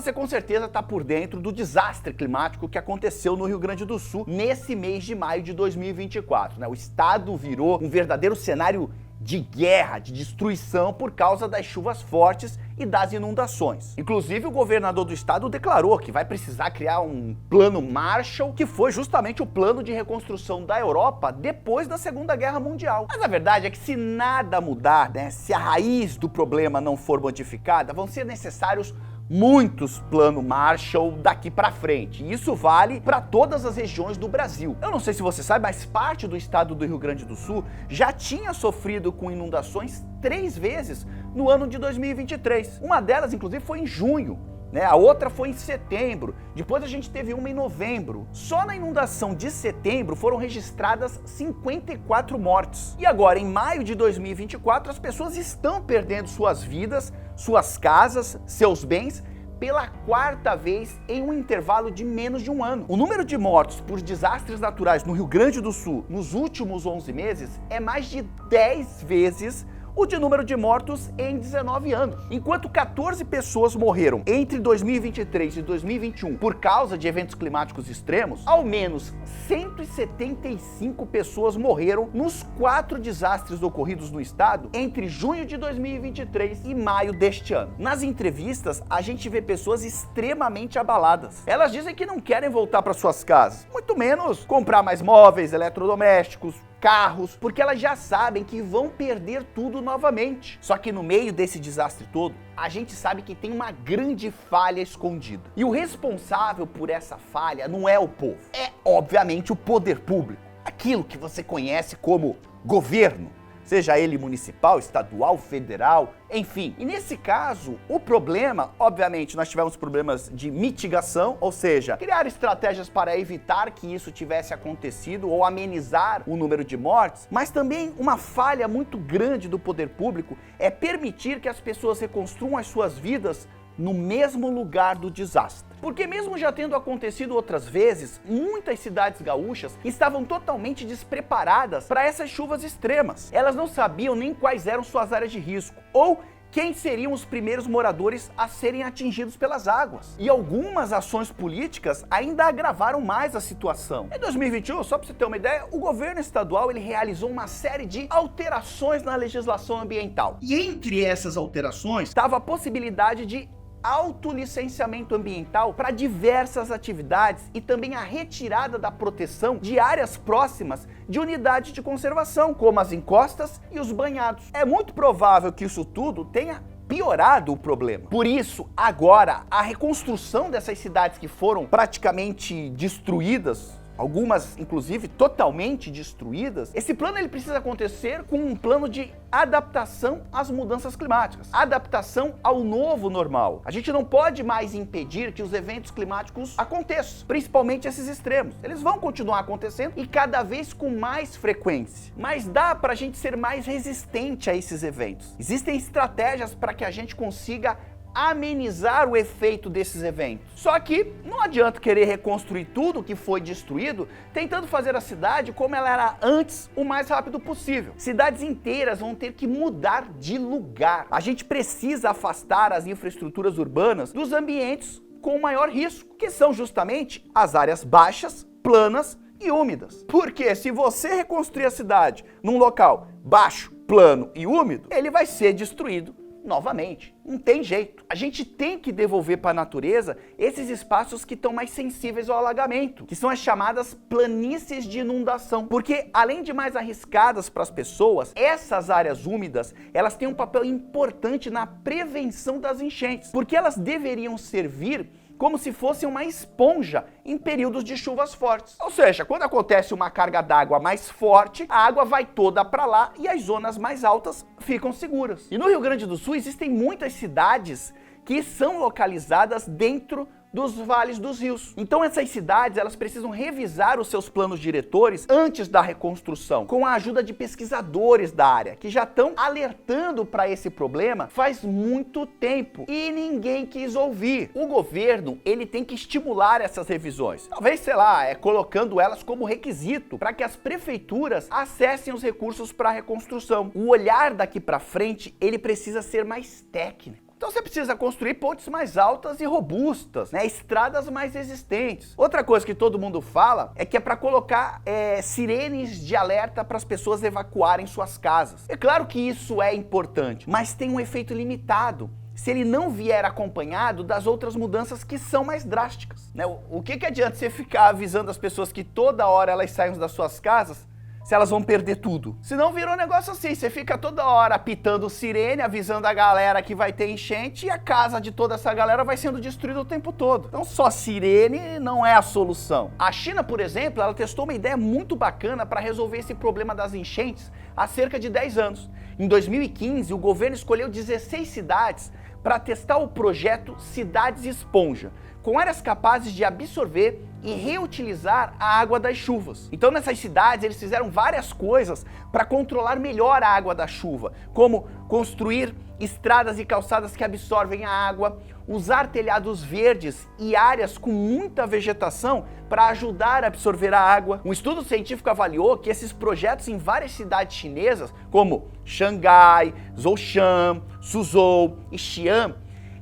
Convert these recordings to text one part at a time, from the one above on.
Você com certeza está por dentro do desastre climático que aconteceu no Rio Grande do Sul nesse mês de maio de 2024, né? O estado virou um verdadeiro cenário de guerra, de destruição por causa das chuvas fortes e das inundações. Inclusive, o governador do estado declarou que vai precisar criar um plano Marshall, que foi justamente o plano de reconstrução da Europa depois da Segunda Guerra Mundial. Mas a verdade é que se nada mudar, né, se a raiz do problema não for modificada, vão ser necessários muitos planos Marshall daqui para frente. E isso vale para todas as regiões do Brasil. Eu não sei se você sabe, mas parte do estado do Rio Grande do Sul já tinha sofrido com inundações 3 vezes no ano de 2023. Uma delas, inclusive, foi em junho, né? A outra foi em setembro. Depois a gente teve uma em novembro. Só na inundação de setembro foram registradas 54 mortes. E agora, em maio de 2024, as pessoas estão perdendo suas vidas, suas casas, seus bens, pela 4ª vez em um intervalo de menos de um ano. O número de mortos por desastres naturais no Rio Grande do Sul nos últimos 11 meses é mais de 10 vezes o de número de mortos em 19 anos. Enquanto 14 pessoas morreram entre 2023 e 2021 por causa de eventos climáticos extremos, ao menos 175 pessoas morreram nos 4 desastres ocorridos no estado entre junho de 2023 e maio deste ano. Nas entrevistas, a gente vê pessoas extremamente abaladas. Elas dizem que não querem voltar para suas casas, muito menos comprar mais móveis, eletrodomésticos, carros, porque elas já sabem que vão perder tudo novamente. Só que no meio desse desastre todo, a gente sabe que tem uma grande falha escondida. E o responsável por essa falha não é o povo, é obviamente o poder público, aquilo que você conhece como governo, seja ele municipal, estadual, federal, enfim. E nesse caso, o problema, obviamente, nós tivemos problemas de mitigação, ou seja, criar estratégias para evitar que isso tivesse acontecido ou amenizar o número de mortes, mas também uma falha muito grande do poder público é permitir que as pessoas reconstruam as suas vidas no mesmo lugar do desastre. Porque mesmo já tendo acontecido outras vezes, muitas cidades gaúchas estavam totalmente despreparadas para essas chuvas extremas. Elas não sabiam nem quais eram suas áreas de risco, ou quem seriam os primeiros moradores a serem atingidos pelas águas. E algumas ações políticas ainda agravaram mais a situação. Em 2021, só para você ter uma ideia, o governo estadual ele realizou uma série de alterações na legislação ambiental. E entre essas alterações estava a possibilidade de autolicenciamento ambiental para diversas atividades e também a retirada da proteção de áreas próximas de unidades de conservação, como as encostas e os banhados. É muito provável que isso tudo tenha piorado o problema. Por isso, agora, a reconstrução dessas cidades que foram praticamente destruídas, algumas inclusive totalmente destruídas, esse plano ele precisa acontecer com um plano de adaptação às mudanças climáticas, adaptação ao novo normal. A gente não pode mais impedir que os eventos climáticos aconteçam, principalmente esses extremos. Eles vão continuar acontecendo e cada vez com mais frequência. Mas dá para a gente ser mais resistente a esses eventos. Existem estratégias para que a gente consiga amenizar o efeito desses eventos. Só que não adianta querer reconstruir tudo que foi destruído, tentando fazer a cidade como ela era antes o mais rápido possível. Cidades inteiras vão ter que mudar de lugar. A gente precisa afastar as infraestruturas urbanas dos ambientes com maior risco, que são justamente as áreas baixas, planas e úmidas. Porque se você reconstruir a cidade num local baixo, plano e úmido, ele vai ser destruído novamente. Não tem jeito. A gente tem que devolver para a natureza esses espaços que estão mais sensíveis ao alagamento, que são as chamadas planícies de inundação. Porque, além de mais arriscadas para as pessoas, essas áreas úmidas, elas têm um papel importante na prevenção das enchentes, porque elas deveriam servir como se fosse uma esponja em períodos de chuvas fortes. Ou seja, quando acontece uma carga d'água mais forte, a água vai toda para lá e as zonas mais altas ficam seguras. E no Rio Grande do Sul existem muitas cidades que são localizadas dentro dos vales dos rios. Então essas cidades, elas precisam revisar os seus planos diretores antes da reconstrução, com a ajuda de pesquisadores da área, que já estão alertando para esse problema faz muito tempo e ninguém quis ouvir. O governo, ele tem que estimular essas revisões. Talvez, sei lá, colocando elas como requisito para que as prefeituras acessem os recursos para a reconstrução. O olhar daqui para frente, ele precisa ser mais técnico. Então você precisa construir pontes mais altas e robustas, né? Estradas mais resistentes. Outra coisa que todo mundo fala é que é para colocar sirenes de alerta para as pessoas evacuarem suas casas. É claro que isso é importante, mas tem um efeito limitado se ele não vier acompanhado das outras mudanças que são mais drásticas, né? O que adianta você ficar avisando as pessoas que toda hora elas saem das suas casas se elas vão perder tudo? Se não, virou um negócio assim, você fica toda hora apitando sirene, avisando a galera que vai ter enchente e a casa de toda essa galera vai sendo destruída o tempo todo. Então só sirene não é a solução. A China, por exemplo, ela testou uma ideia muito bacana para resolver esse problema das enchentes há cerca de 10 anos. Em 2015, o governo escolheu 16 cidades para testar o projeto Cidades Esponja, com áreas capazes de absorver e reutilizar a água das chuvas. Então nessas cidades eles fizeram várias coisas para controlar melhor a água da chuva, como construir estradas e calçadas que absorvem a água, usar telhados verdes e áreas com muita vegetação para ajudar a absorver a água. Um estudo científico avaliou que esses projetos em várias cidades chinesas, como Xangai, Zhoushan, Suzhou e Xi'an,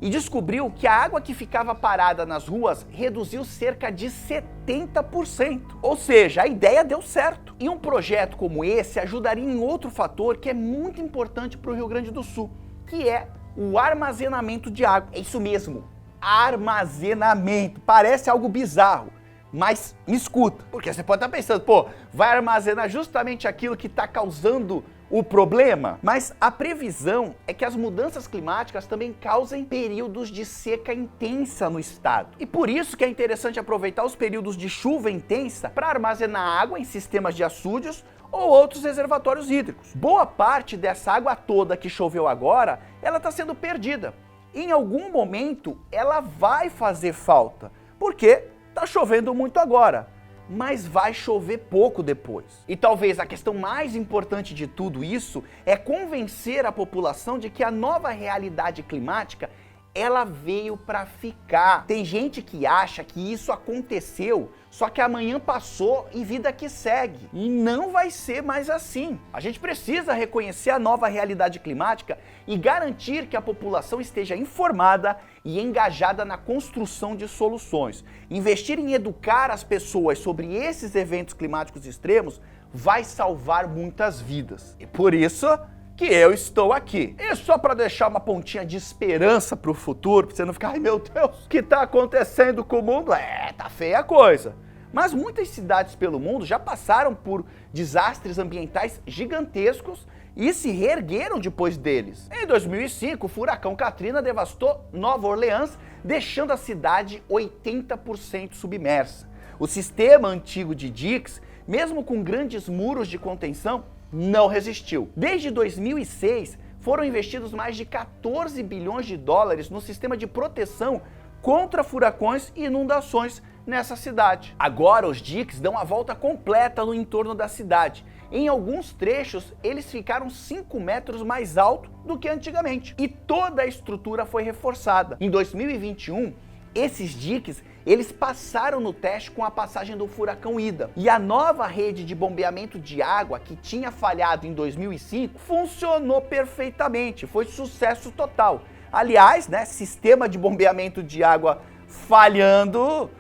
e descobriu que a água que ficava parada nas ruas reduziu cerca de 70%. Ou seja, a ideia deu certo. E um projeto como esse ajudaria em outro fator que é muito importante para o Rio Grande do Sul, que é o armazenamento de água. É isso mesmo, armazenamento. Parece algo bizarro, mas me escuta. Porque você pode estar pensando, pô, vai armazenar justamente aquilo que está causando o problema? Mas a previsão é que as mudanças climáticas também causem períodos de seca intensa no estado. E por isso que é interessante aproveitar os períodos de chuva intensa para armazenar água em sistemas de açudes ou outros reservatórios hídricos. Boa parte dessa água toda que choveu agora, ela está sendo perdida. Em algum momento, ela vai fazer falta, porque está chovendo muito agora, mas vai chover pouco depois. E talvez a questão mais importante de tudo isso é convencer a população de que a nova realidade climática, ela veio para ficar. Tem gente que acha que isso aconteceu, só que amanhã passou e vida que segue. E não vai ser mais assim. A gente precisa reconhecer a nova realidade climática e garantir que a população esteja informada e engajada na construção de soluções. Investir em educar as pessoas sobre esses eventos climáticos extremos vai salvar muitas vidas. E por isso que eu estou aqui. E só para deixar uma pontinha de esperança para o futuro, para você não ficar, ai meu Deus, o que está acontecendo com o mundo? Tá feia a coisa. Mas muitas cidades pelo mundo já passaram por desastres ambientais gigantescos e se reergueram depois deles. Em 2005, o furacão Katrina devastou Nova Orleans, deixando a cidade 80% submersa. O sistema antigo de diques, mesmo com grandes muros de contenção, não resistiu. Desde 2006, foram investidos mais de 14 bilhões de dólares no sistema de proteção contra furacões e inundações nessa cidade. Agora os diques dão a volta completa no entorno da cidade. Em alguns trechos, eles ficaram 5 metros mais altos do que antigamente. E toda a estrutura foi reforçada. Em 2021, esses diques, eles passaram no teste com a passagem do furacão Ida. E a nova rede de bombeamento de água, que tinha falhado em 2005, funcionou perfeitamente, foi sucesso total. Aliás, né, sistema de bombeamento de água falhando,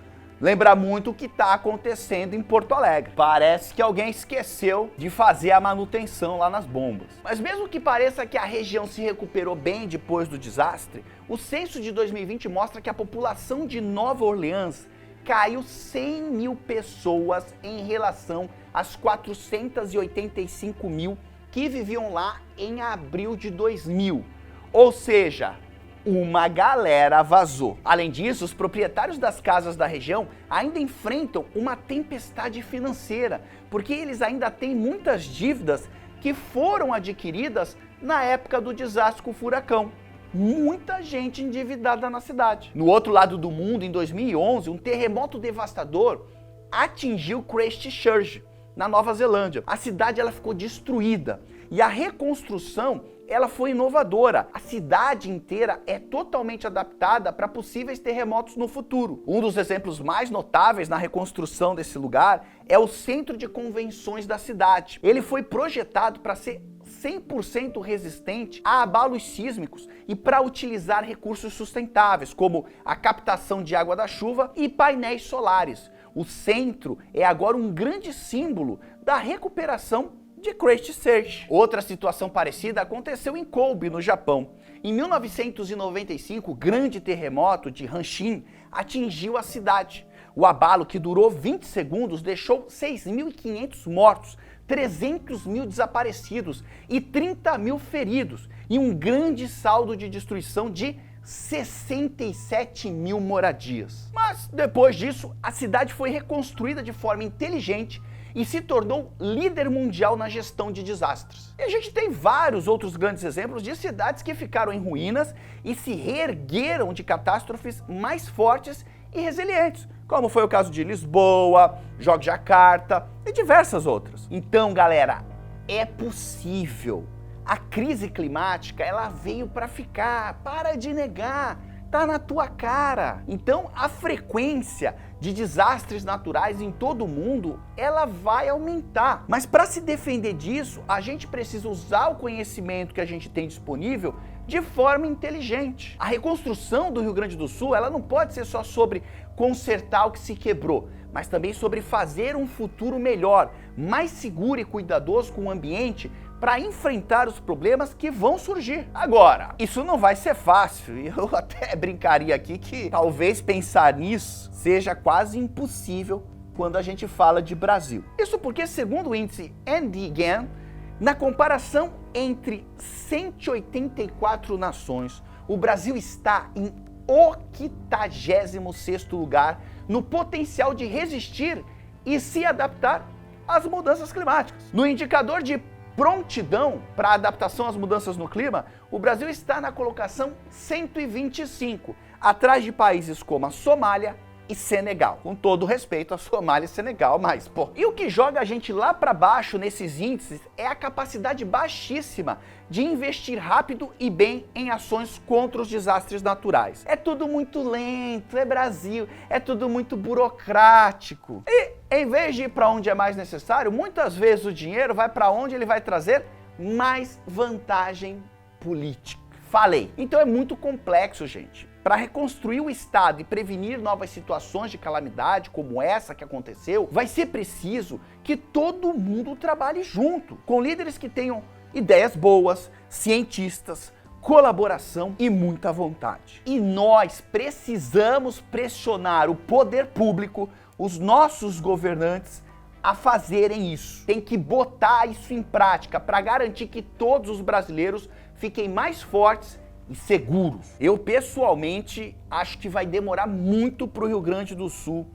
lembra muito o que está acontecendo em Porto Alegre. Parece que alguém esqueceu de fazer a manutenção lá nas bombas. Mas mesmo que pareça que a região se recuperou bem depois do desastre, o censo de 2020 mostra que a população de Nova Orleans caiu 100 mil pessoas em relação às 485 mil que viviam lá em abril de 2000. Ou seja, uma galera vazou. Além disso, os proprietários das casas da região ainda enfrentam uma tempestade financeira, porque eles ainda têm muitas dívidas que foram adquiridas na época do desastre com o furacão. Muita gente endividada na cidade. No outro lado do mundo, em 2011, um terremoto devastador atingiu Christchurch, na Nova Zelândia. A cidade ela ficou destruída e a reconstrução ela foi inovadora. A cidade inteira é totalmente adaptada para possíveis terremotos no futuro. Um dos exemplos mais notáveis na reconstrução desse lugar é o Centro de Convenções da cidade. Ele foi projetado para ser 100% resistente a abalos sísmicos e para utilizar recursos sustentáveis, como a captação de água da chuva e painéis solares. O centro é agora um grande símbolo da recuperação de Christchurch. Outra situação parecida aconteceu em Kobe, no Japão. Em 1995, o grande terremoto de Hanshin atingiu a cidade. O abalo, que durou 20 segundos, deixou 6.500 mortos, 300 mil desaparecidos e 30 mil feridos, e um grande saldo de destruição de 67 mil moradias. Mas depois disso, a cidade foi reconstruída de forma inteligente e se tornou líder mundial na gestão de desastres. E a gente tem vários outros grandes exemplos de cidades que ficaram em ruínas e se reergueram de catástrofes mais fortes e resilientes, como foi o caso de Lisboa, Jogjakarta e diversas outras. Então, galera, é possível. A crise climática, ela veio para ficar, para de negar, tá na tua cara. Então, a frequência de desastres naturais em todo o mundo, ela vai aumentar. Mas para se defender disso, a gente precisa usar o conhecimento que a gente tem disponível de forma inteligente. A reconstrução do Rio Grande do Sul, ela não pode ser só sobre consertar o que se quebrou, mas também sobre fazer um futuro melhor, mais seguro e cuidadoso com o ambiente para enfrentar os problemas que vão surgir. Agora, isso não vai ser fácil, e eu até brincaria aqui que talvez pensar nisso seja quase impossível quando a gente fala de Brasil. Isso porque, segundo o índice NDGAN, na comparação entre 184 nações, o Brasil está em 86º lugar no potencial de resistir e se adaptar às mudanças climáticas. No indicador de prontidão para a adaptação às mudanças no clima, o Brasil está na colocação 125, atrás de países como a Somália e Senegal. Com todo respeito a Somália e Senegal, mas, pô. E o que joga a gente lá para baixo nesses índices é a capacidade baixíssima de investir rápido e bem em ações contra os desastres naturais. É tudo muito lento, é Brasil, é tudo muito burocrático. E, em vez de ir para onde é mais necessário, muitas vezes o dinheiro vai para onde ele vai trazer mais vantagem política. Falei. Então é muito complexo, gente. Para reconstruir o Estado e prevenir novas situações de calamidade como essa que aconteceu, vai ser preciso que todo mundo trabalhe junto, com líderes que tenham ideias boas, cientistas, colaboração e muita vontade. E nós precisamos pressionar o poder público, os nossos governantes, a fazerem isso. Tem que botar isso em prática para garantir que todos os brasileiros fiquem mais fortes e seguros. Eu, pessoalmente, acho que vai demorar muito para o Rio Grande do Sul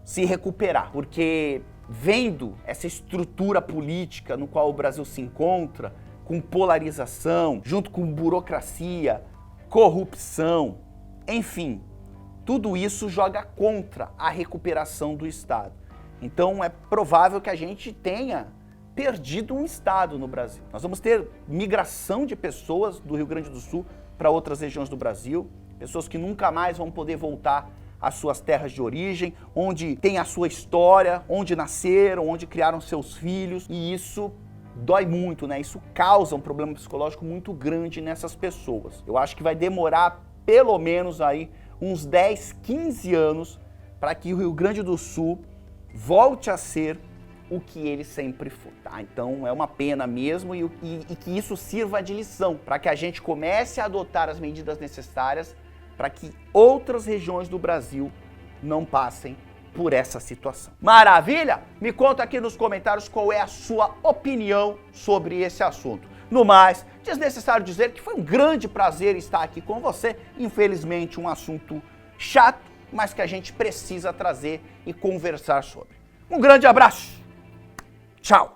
se recuperar, porque vendo essa estrutura política no qual o Brasil se encontra, com polarização, junto com burocracia, corrupção, enfim, tudo isso joga contra a recuperação do Estado. Então é provável que a gente tenha perdido um Estado no Brasil. Nós vamos ter migração de pessoas do Rio Grande do Sul para outras regiões do Brasil, pessoas que nunca mais vão poder voltar às suas terras de origem, onde tem a sua história, onde nasceram, onde criaram seus filhos, e isso dói muito, né? Isso causa um problema psicológico muito grande nessas pessoas. Eu acho que vai demorar pelo menos aí uns 10, 15 anos para que o Rio Grande do Sul volte a ser o que ele sempre foi, tá? Então é uma pena mesmo e que isso sirva de lição para que a gente comece a adotar as medidas necessárias para que outras regiões do Brasil não passem por essa situação. Maravilha? Me conta aqui nos comentários qual é a sua opinião sobre esse assunto. No mais, desnecessário dizer que foi um grande prazer estar aqui com você. Infelizmente, um assunto chato, mas que a gente precisa trazer e conversar sobre. Um grande abraço! Tchau!